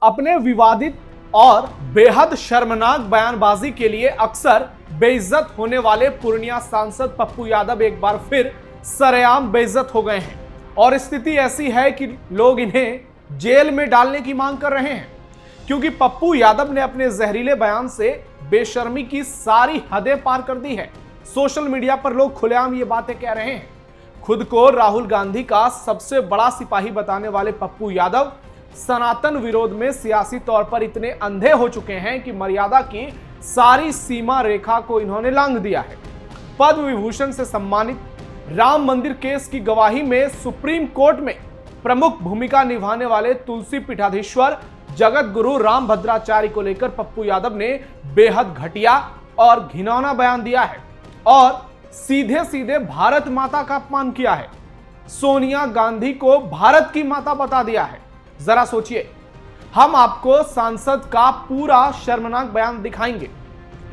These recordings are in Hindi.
अपने विवादित और बेहद शर्मनाक बयानबाजी के लिए अक्सर बेइज्जत होने वाले पूर्णिया सांसद पप्पू यादव एक बार फिर सरेआम बेइज्जत हो गए हैं और स्थिति ऐसी है कि लोग इन्हें जेल में डालने की मांग कर रहे हैं, क्योंकि पप्पू यादव ने अपने जहरीले बयान से बेशर्मी की सारी हदें पार कर दी है। सोशल मीडिया पर लोग खुलेआम ये बातें कह रहे हैं। खुद को राहुल गांधी का सबसे बड़ा सिपाही बताने वाले पप्पू यादव सनातन विरोध में सियासी तौर पर इतने अंधे हो चुके हैं कि मर्यादा की सारी सीमा रेखा को इन्होंने लांघ दिया है। पद्म विभूषण से सम्मानित राम मंदिर केस की गवाही में सुप्रीम कोर्ट में प्रमुख भूमिका निभाने वाले तुलसी पीठाधीश्वर जगत गुरु राम भद्राचार्य को लेकर पप्पू यादव ने बेहद घटिया और घिनौना बयान दिया है और सीधे सीधे भारत माता का अपमान किया है। सोनिया गांधी को भारत की माता बता दिया है। जरा सोचिए, हम आपको सांसद का पूरा शर्मनाक बयान दिखाएंगे,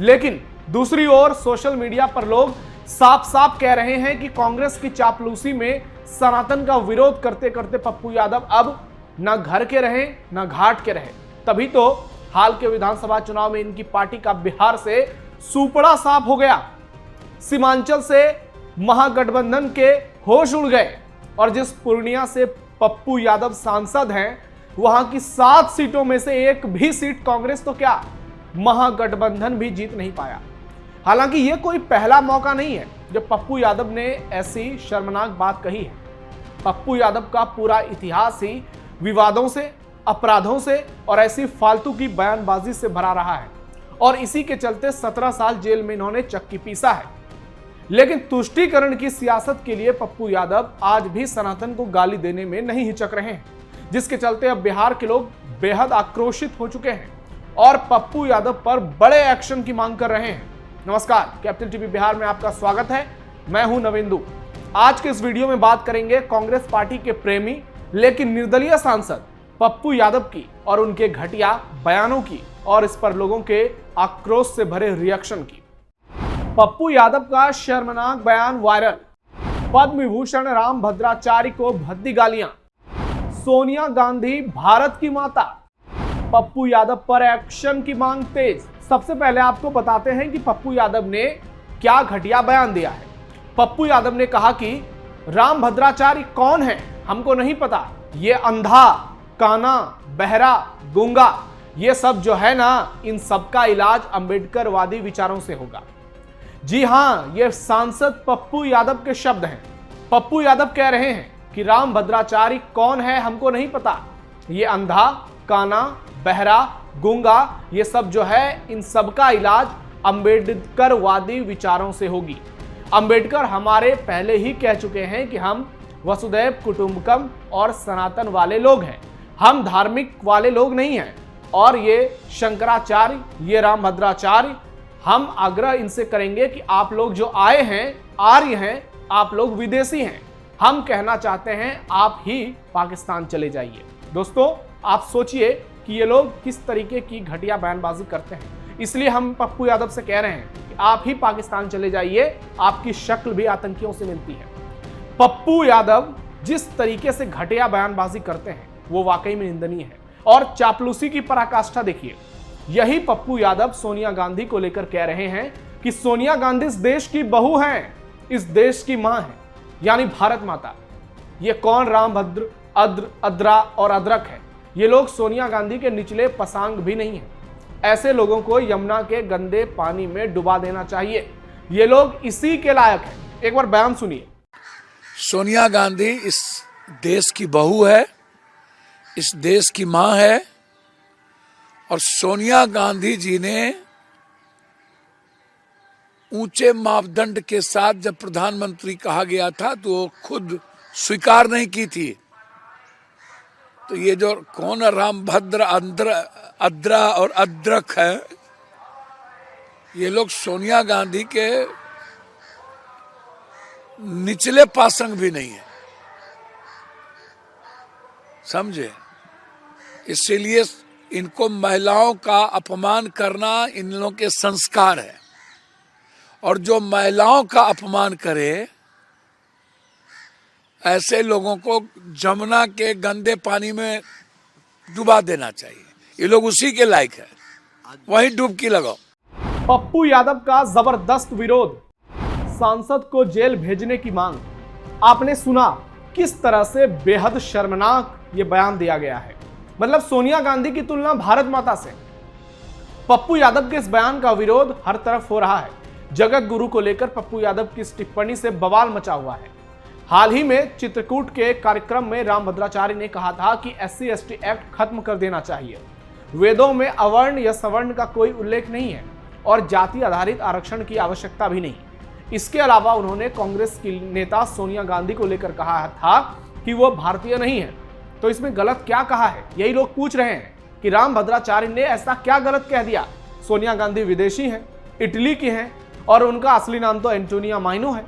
लेकिन दूसरी ओर सोशल मीडिया पर लोग साफ साफ कह रहे हैं कि कांग्रेस की चापलूसी में सनातन का विरोध करते करते पप्पू यादव अब न घर के रहे न घाट के रहे। तभी तो हाल के विधानसभा चुनाव में इनकी पार्टी का बिहार से सुपड़ा साफ हो गया। सीमांचल से महागठबंधन के होश उड़ गए और जिस पूर्णिया से पप्पू यादव सांसद हैं, वहां की 7 सीटों में से एक भी सीट कांग्रेस तो क्या महागठबंधन भी जीत नहीं पाया। हालांकि यह कोई पहला मौका नहीं है जब पप्पू यादव ने ऐसी शर्मनाक बात कही है। पप्पू यादव का पूरा इतिहास ही विवादों से, अपराधों से और ऐसी फालतू की बयानबाजी से भरा रहा है और इसी के चलते 17 साल जेल में इन्होंने चक्की पीसा है। लेकिन तुष्टीकरण की सियासत के लिए पप्पू यादव आज भी सनातन को गाली देने में नहीं हिचक रहे हैं, जिसके चलते अब बिहार के लोग बेहद आक्रोशित हो चुके हैं और पप्पू यादव पर बड़े एक्शन की मांग कर रहे हैं। नमस्कार, कैपिटल टीवी बिहार में आपका स्वागत है। मैं हूं नविंदु। आज के इस वीडियो में बात करेंगे कांग्रेस पार्टी के प्रेमी लेकिन निर्दलीय सांसद पप्पू यादव की और उनके घटिया बयानों की और इस पर लोगों के आक्रोश से भरे रिएक्शन की। पप्पू यादव का शर्मनाक बयान वायरल। पद्म विभूषण राम भद्राचार्य को भद्दी गालियां। सोनिया गांधी भारत की माता। पप्पू यादव पर एक्शन की मांग तेज। सबसे पहले आपको बताते हैं कि पप्पू यादव ने क्या घटिया बयान दिया है। पप्पू यादव ने कहा कि राम भद्राचार्य कौन है हमको नहीं पता, ये अंधा, काना, बहरा, गूंगा, ये सब जो है ना, इन सब का इलाज अंबेडकरवादी विचारों से होगा। जी हां, ये सांसद पप्पू यादव के शब्द हैं। पप्पू यादव कह रहे हैं कि राम भद्राचार्य कौन है हमको नहीं पता, ये अंधा, काना, बहरा, गूंगा, ये सब जो है, इन सब का इलाज अंबेडकरवादी विचारों से होगी। अंबेडकर हमारे पहले ही कह चुके हैं कि हम वसुदैव कुटुंबकम और सनातन वाले लोग हैं, हम धार्मिक वाले लोग नहीं हैं। और ये शंकराचार्य, ये राम भद्राचार्य, हम आग्रह इनसे करेंगे कि आप लोग जो आए हैं, आर्य हैं, आप लोग विदेशी हैं। हम कहना चाहते हैं आप ही पाकिस्तान चले जाइए। दोस्तों, आप सोचिए कि ये लोग किस तरीके की घटिया बयानबाजी करते हैं। इसलिए हम पप्पू यादव से कह रहे हैं कि आप ही पाकिस्तान चले जाइए, आपकी शक्ल भी आतंकियों से मिलती है। पप्पू यादव जिस तरीके से घटिया बयानबाजी करते हैं वो वाकई में निंदनीय है और चापलूसी की पराकाष्ठा देखिए। यही पप्पू यादव सोनिया गांधी को लेकर कह रहे हैं कि सोनिया गांधी इस देश की बहू हैं, इस देश की मां है, यानी भारत माता। ये कौन राम भद्र, अद्रा और अदरक है? ये लोग सोनिया गांधी के निचले पसांग भी नहीं है। ऐसे लोगों को यमुना के गंदे पानी में डुबा देना चाहिए। ये लोग इसी के लायक हैं। एक बार बयान सुनिए। सोनिया गांधी इस देश की बहू है, इस देश की मां है और सोनिया गांधी जी ने ऊंचे मापदंड के साथ जब प्रधानमंत्री कहा गया था तो वो खुद स्वीकार नहीं की थी। तो ये जो कौन राम भद्र, अद्रा और अदरक है, ये लोग सोनिया गांधी के निचले पासंग भी नहीं है, समझे। इसीलिए इनको महिलाओं का अपमान करना इन लोगों के संस्कार है और जो महिलाओं का अपमान करे ऐसे लोगों को जमुना के गंदे पानी में डुबा देना चाहिए। ये लोग उसी के लायक है, वहीं डुबकी लगाओ। पप्पू यादव का जबरदस्त विरोध, सांसद को जेल भेजने की मांग। आपने सुना किस तरह से बेहद शर्मनाक ये बयान दिया गया है। मतलब सोनिया गांधी की तुलना भारत माता से। पप्पू यादव के इस बयान का विरोध हर तरफ हो रहा है। जगत गुरु को लेकर पप्पू यादव की इस टिप्पणी से बवाल मचा हुआ है। हाल ही में चित्रकूट के कार्यक्रम में रामभद्राचार्य ने कहा था कि SC/ST एक्ट खत्म कर देना चाहिए। वेदों में अवर्ण या सवर्ण का कोई उल्लेख नहीं है और जाति आधारित आरक्षण की आवश्यकता भी नहीं। इसके अलावा उन्होंने कांग्रेस की नेता सोनिया गांधी को लेकर कहा था कि वो भारतीय नहीं है। तो इसमें गलत क्या कहा है, यही लोग पूछ रहे हैं कि रामभद्राचार्य ने ऐसा क्या गलत कह दिया। सोनिया गांधी विदेशी हैं, इटली की हैं और उनका असली नाम तो एंटोनिया माइनो है।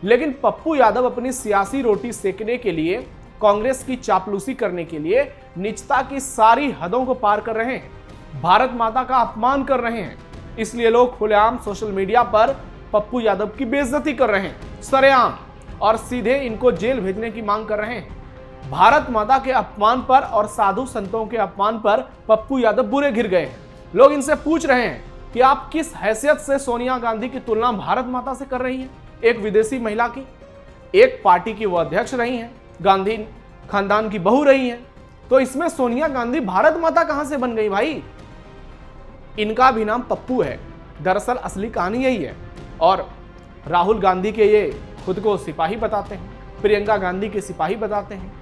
लेकिन पप्पू यादव अपनी सियासी रोटी सेकने के लिए, कांग्रेस की चापलूसी करने के लिए नीचता की सारी हदों को पार कर रहे हैं, भारत माता का अपमान कर रहे हैं। इसलिए लोग खुलेआम सोशल मीडिया पर पप्पू यादव की बेइज्जती कर रहे हैं, सरेआम, और सीधे इनको जेल भेजने की मांग कर रहे हैं। भारत माता के अपमान पर और साधु संतों के अपमान पर पप्पू यादव बुरे घिर गए हैं। लोग इनसे पूछ रहे हैं कि आप किस हैसियत से सोनिया गांधी की तुलना भारत माता से कर रही हैं, एक विदेशी महिला की। एक पार्टी की वो अध्यक्ष रही हैं, गांधी खानदान की बहू रही हैं, तो इसमें सोनिया गांधी भारत माता कहां से बन गई भाई। इनका भी नाम पप्पू है, दरअसल असली कहानी यही है। और राहुल गांधी के ये खुद को सिपाही बताते हैं, प्रियंका गांधी के सिपाही बताते हैं,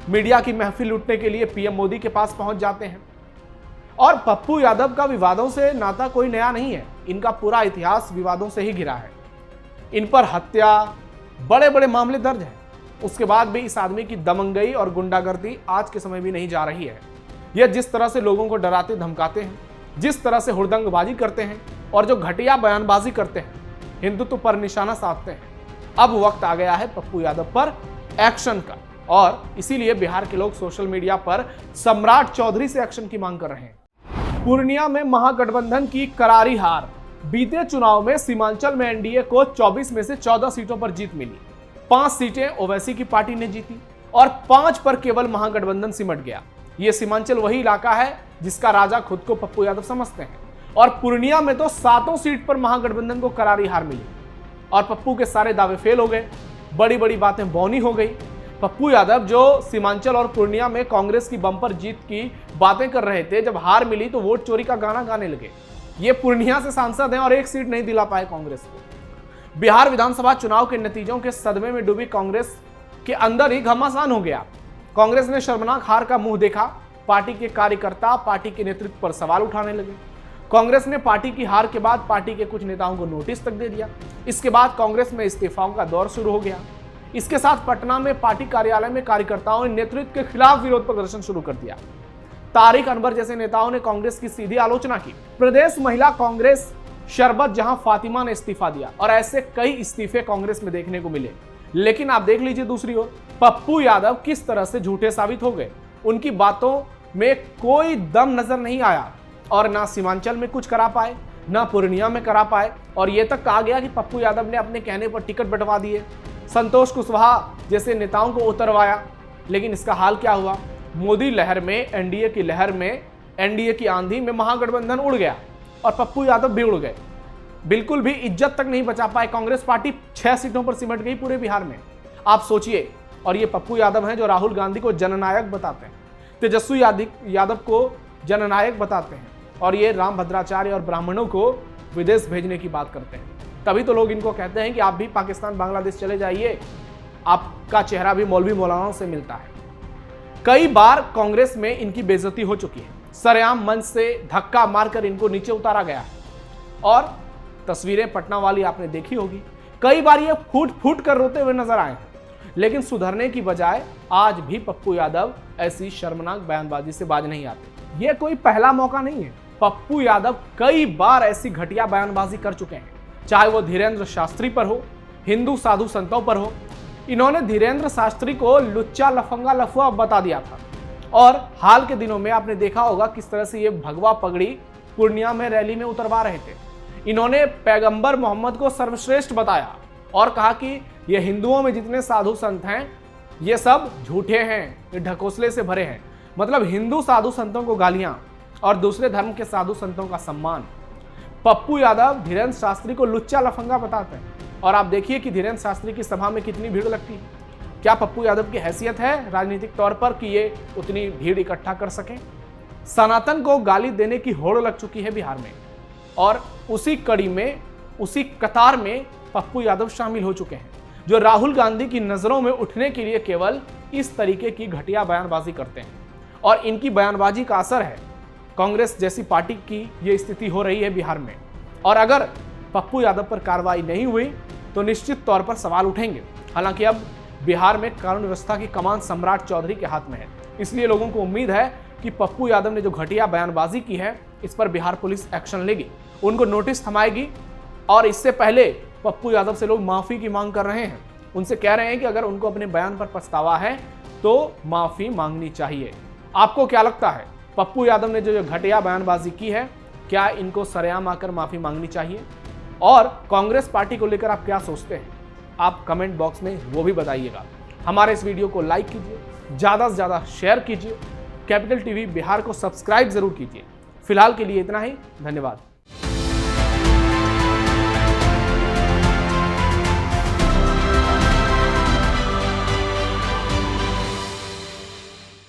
मीडिया की महफिल लूटने के लिए PM मोदी के पास पहुंच जाते हैं। और पप्पू यादव का विवादों से नाता कोई नया नहीं है, इनका पूरा इतिहास विवादों से ही घिरा है। इन पर हत्या, बड़े बड़े मामले दर्ज हैं। उसके बाद भी इस आदमी की दमंगई और गुंडागर्दी आज के समय भी नहीं जा रही है। यह जिस तरह से लोगों को डराते धमकाते हैं, जिस तरह से हुड़दंगबाजी करते हैं और जो घटिया बयानबाजी करते हैं, हिंदुत्व पर निशाना साधते हैं, अब वक्त आ गया है पप्पू यादव पर एक्शन का। और इसीलिए बिहार के लोग सोशल मीडिया पर सम्राट चौधरी से एक्शन की मांग कर रहे हैं। पूर्णिया में महागठबंधन की करारी हार। बीते चुनाव में सीमांचल में एनडीए को 24 में से 14 सीटों पर जीत मिली। 5 सीटें ओवैसी की पार्टी ने जीती और 5 पर केवल महागठबंधन सिमट गया। यह सीमांचल वही इलाका है जिसका राजा खुद को पप्पू यादव समझते हैं। और पूर्णिया में तो 7 सीट पर महागठबंधन को करारी हार मिली और पप्पू के सारे दावे फेल हो गए। बड़ी बड़ी बातें बौनी हो गई। पप्पू यादव जो सीमांचल और पूर्णिया में कांग्रेस की बम्पर जीत की बातें कर रहे थे, जब हार मिली तो वोट चोरी का गाना गाने लगे। ये पूर्णिया से सांसद हैं और 1 सीट नहीं दिला पाए कांग्रेस को। बिहार विधानसभा चुनाव के नतीजों के सदमे में डूबी कांग्रेस के अंदर ही घमासान हो गया। कांग्रेस ने शर्मनाक हार का मुंह देखा। पार्टी के कार्यकर्ता पार्टी के नेतृत्व पर सवाल उठाने लगे। कांग्रेस ने पार्टी की हार के बाद पार्टी के कुछ नेताओं को नोटिस तक दे दिया। इसके बाद कांग्रेस में इस्तीफाओं का दौर शुरू हो गया। इसके साथ पटना में पार्टी कार्यालय में कार्यकर्ताओं ने नेतृत्व के खिलाफ विरोध प्रदर्शन शुरू कर दिया। तारिक अनवर जैसे नेताओं ने कांग्रेस की सीधी आलोचना की। प्रदेश महिला कांग्रेस शरबत जहां फातिमा ने इस्तीफा दिया और ऐसे कई इस्तीफे कांग्रेस में देखने को मिले। लेकिन आप देख लीजिए दूसरी ओर पप्पू यादव किस तरह से झूठे साबित हो गए। उनकी बातों में कोई दम नजर नहीं आया और ना सीमांचल में कुछ करा पाए, ना पूर्णिया में करा पाए। और यह तक कहा गया कि पप्पू यादव ने अपने कहने पर टिकट बंटवा दिए, संतोष कुशवाहा जैसे नेताओं को उतरवाया। लेकिन इसका हाल क्या हुआ? मोदी लहर में, एनडीए की लहर में, एनडीए की आंधी में महागठबंधन उड़ गया और पप्पू यादव भी उड़ गए। बिल्कुल भी इज्जत तक नहीं बचा पाए। कांग्रेस पार्टी 6 सीटों पर सिमट गई पूरे बिहार में। आप सोचिए। और ये पप्पू यादव हैं जो राहुल गांधी को जननायक बताते हैं, तेजस्वी यादव को जननायक बताते हैं और ये रामभद्राचार्य और ब्राह्मणों को विदेश भेजने की बात करते हैं। तभी तो लोग इनको कहते हैं कि आप भी पाकिस्तान बांग्लादेश चले जाइए, आपका चेहरा भी मौलवी मौलानाओं से मिलता है। कई बार कांग्रेस में इनकी बेइज्जती हो चुकी है। सरेआम मंच से धक्का मारकर इनको नीचे उतारा गया है और तस्वीरें पटना वाली आपने देखी होगी। कई बार ये फूट फूट कर रोते हुए नजर आए हैं। लेकिन सुधरने की बजाय आज भी पप्पू यादव ऐसी शर्मनाक बयानबाजी से बाज नहीं आते। ये कोई पहला मौका नहीं है। पप्पू यादव कई बार ऐसी घटिया बयानबाजी कर चुके हैं, चाहे वो धीरेन्द्र शास्त्री पर हो, हिंदू साधु संतों पर हो। इन्होंने धीरेन्द्र शास्त्री को लुच्चा लफंगा लफुआ बता दिया था। और हाल के दिनों में आपने देखा होगा किस तरह से ये भगवा पगड़ी पूर्णिया में रैली में उतरवा रहे थे। इन्होंने पैगंबर मोहम्मद को सर्वश्रेष्ठ बताया और कहा कि ये हिंदुओं में जितने साधु संत हैं ये सब झूठे हैं, ये ढकोसले से भरे हैं। मतलब हिंदू साधु संतों को गालियां, और दूसरे धर्म के साधु संतों का सम्मान। पप्पू यादव धीरेन्द्र शास्त्री को लुच्चा लफंगा बताते हैं और आप देखिए कि धीरेन्द्र शास्त्री की सभा में कितनी भीड़ लगती है। क्या पप्पू यादव की हैसियत है राजनीतिक तौर पर कि ये उतनी भीड़ इकट्ठा कर सकें? सनातन को गाली देने की होड़ लग चुकी है बिहार में और उसी कड़ी में, उसी कतार में पप्पू यादव शामिल हो चुके हैं, जो राहुल गांधी की नजरों में उठने के लिए केवल इस तरीके की घटिया बयानबाजी करते हैं और इनकी बयानबाजी का असर है कांग्रेस जैसी पार्टी की ये स्थिति हो रही है बिहार में। और अगर पप्पू यादव पर कार्रवाई नहीं हुई तो निश्चित तौर पर सवाल उठेंगे। हालांकि अब बिहार में कानून व्यवस्था की कमान सम्राट चौधरी के हाथ में है, इसलिए लोगों को उम्मीद है कि पप्पू यादव ने जो घटिया बयानबाजी की है इस पर बिहार पुलिस एक्शन लेगी, उनको नोटिस थमाएगी। और इससे पहले पप्पू यादव से लोग माफी की मांग कर रहे हैं, उनसे कह रहे हैं कि अगर उनको अपने बयान पर पछतावा है तो माफी मांगनी चाहिए। आपको क्या लगता है, पप्पू यादव ने जो घटिया बयानबाजी की है, क्या इनको सरेआम आकर माफी मांगनी चाहिए? और कांग्रेस पार्टी को लेकर आप क्या सोचते हैं? आप कमेंट बॉक्स में वो भी बताइएगा। हमारे इस वीडियो को लाइक कीजिए, ज़्यादा से ज़्यादा शेयर कीजिए, कैपिटल टीवी बिहार को सब्सक्राइब जरूर कीजिए। फिलहाल के लिए इतना ही, धन्यवाद।